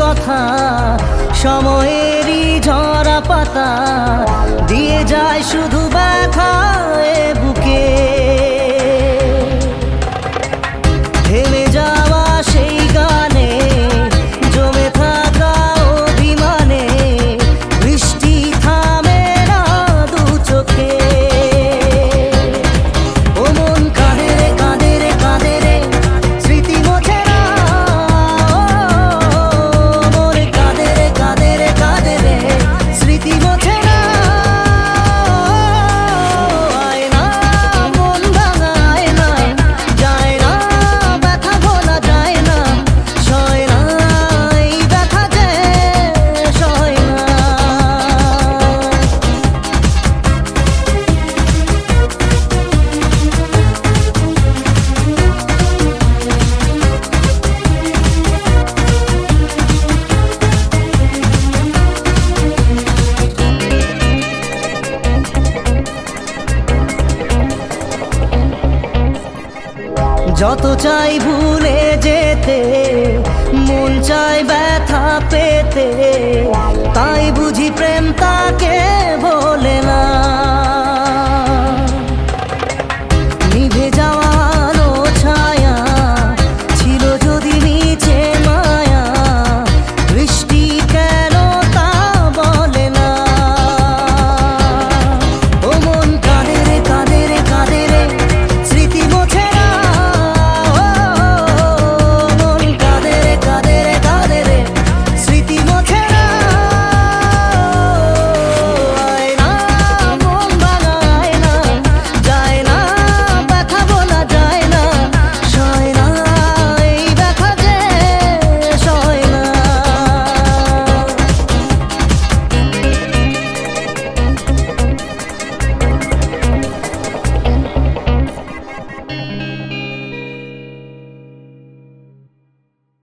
কথা সময়েরই ঝরা পাতা দিয়ে যায় শুধু ব্যথা এ বুকে। থেমে যাওয়া সেই গানে জমে থাকা অভিমানে বৃষ্টি থামে না দু চোখে। ও মন কাঁদে রে কাঁদে রে কাঁদে রে স্মৃতি মোছে না। মন কাঁদে রে কাঁদে রে কাঁদে রে স্মৃতি মোছে না। আয় না মন ভাঙা আয় না, যায় না ব্যথা ভোলা যায় না, সয় না এই ব্যথা যে সয় না। যত চাই ভুলে যেতে মন চায় ব্যথা পেতে, তাই বুঝি প্রেম তা